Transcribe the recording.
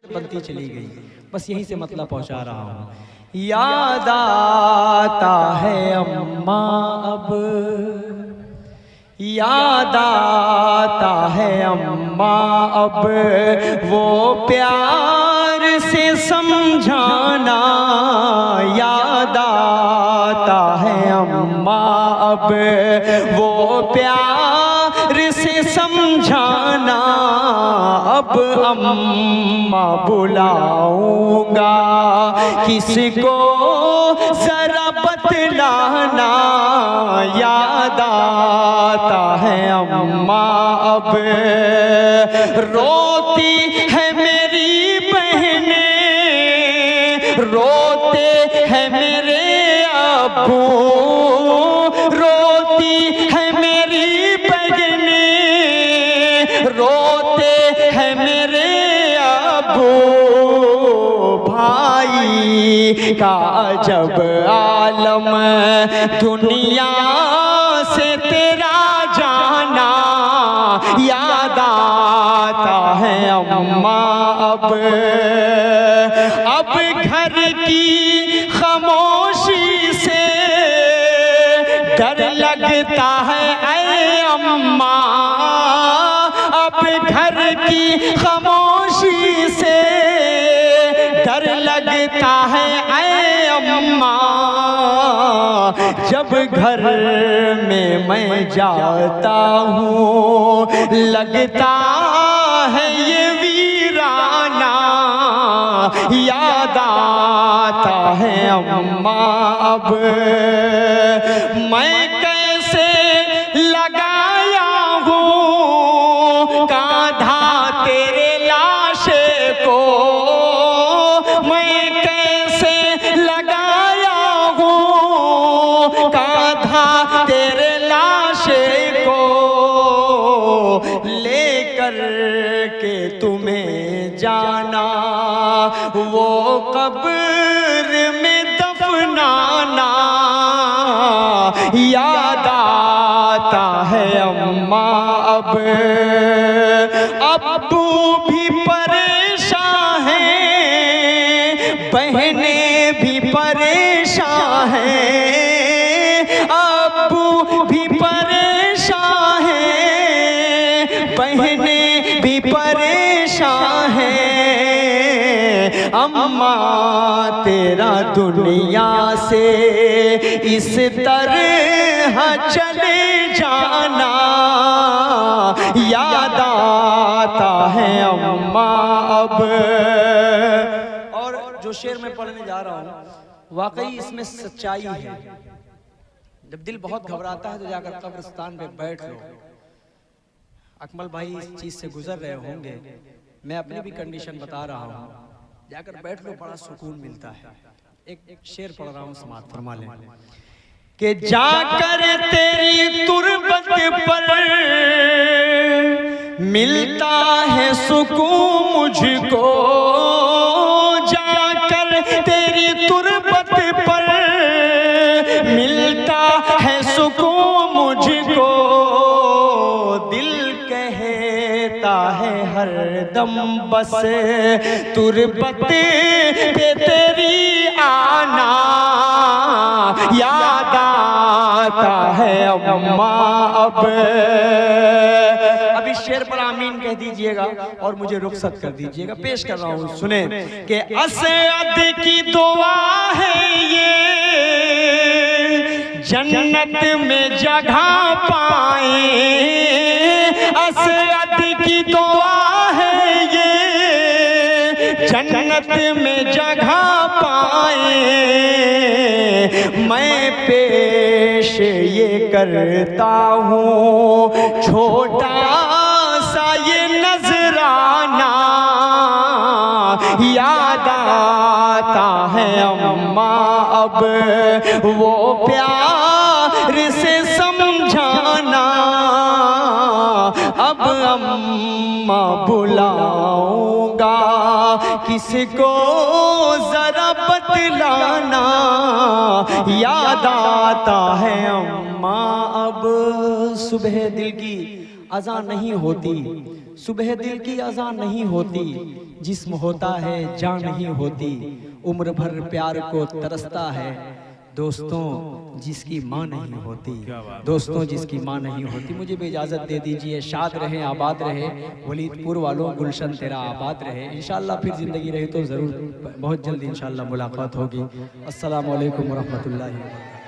बनती चली गई। बस यहीं से मतलब पहुंचा रहा हूँ। याद आता है अम्मा अब, याद आता है अम्मा अब, वो प्यार से समझाना। याद आता है अम्मा अब, वो प्यार से समझाना। अब अम्मा बुलाऊंगा किसको जरा बतलाना। याद आता है अम्मा अब, रोती है मेरी बहनें, रोते हैं मेरे अब्बू, रोती है मेरी बहनें, रोते हैं मेरे अब्बू। भाई का जब आलम दुनिया से तेरा जाना। याद आता है अम्मा अब घर की खामोशी से डर लगता है ऐ अम्मा। अब घर की खामोशी से डर लगता है ऐ अम्मा। जब घर में मैं जाता हूँ लगता है ये वीराना। याद आता है अम्मा अब, मैं कैसे लगाया हूँ कांधा तेरे लाशे को। मैं कैसे लगाया हूँ कांधा तेरे लाशे को। लेकर के तुम्हें जाना वो कब्र में दफनाना। याद आता है अम्मा अब, अब्बू भी परेशान हैं, बहनें भी परेशान हैं, अब्बू भी परेशान हैं, बहनें भी परेशान हैं। अम्मा तेरा दुनिया से इस तरह चले जाना। याद आता है अम्मा अब। और जो शेर मैं पढ़ने जा रहा हूँ वाकई इसमें सच्चाई है। जब दिल बहुत घबराता है तो जाकर कब्रिस्तान पे बैठ लो। अकमल भाई इस चीज से गुजर रहे होंगे, मैं अपनी भी कंडीशन बता रहा हूँ। जाकर बैठ लो, बड़ा सुकून मिलता है। एक शेर पढ़ रहा हूँ, समात फरमा लें कि जाकर तेरी तुरबत पर मिलता है सुकून मुझको। जाकर तेरी तुरबत पर मिलता है सुकून मुझको। दिल कहता है हर दम बस तुरबत पे तेरी आना। याद आता है अम्मा अब। अब इस शेर पर आमीन कह दीजिएगा और मुझे रुखसत कर दीजिएगा। पेश कर रहा हूँ, सुने कि असद की दुआ है ये जन्नत में जगह पाए। असद की दुआ है ये जन्नत में जगह पाए। मैं पेश ये करता हूँ छोटा सा ये नजराना। याद आता है अम्मा अब, वो प्यार से समझाना। अब अम्मा बुलाऊंगा किसको जरा बतलाना। याद आता है अम्मा अब। सुबह दिल की अज़ान नहीं होती, सुबह दिल की अज़ान नहीं होती, जिस्म होता है जान नहीं होती, उम्र भर प्यार को तरसता है, दोस्तों जिसकी माँ नहीं होती, दोस्तों जिसकी माँ नहीं होती। मुझे भी इजाज़त दे दीजिए। शाद रहे, आबाद रहे, वलीदपुर वालों गुलशन तेरा आबाद रहे। इंशाअल्लाह फिर ज़िंदगी रही तो ज़रूर बहुत जल्द इंशाअल्लाह मुलाकात होगी। अस्सलामु अलैकुम व रहमतुल्लाहि व बरकातहू।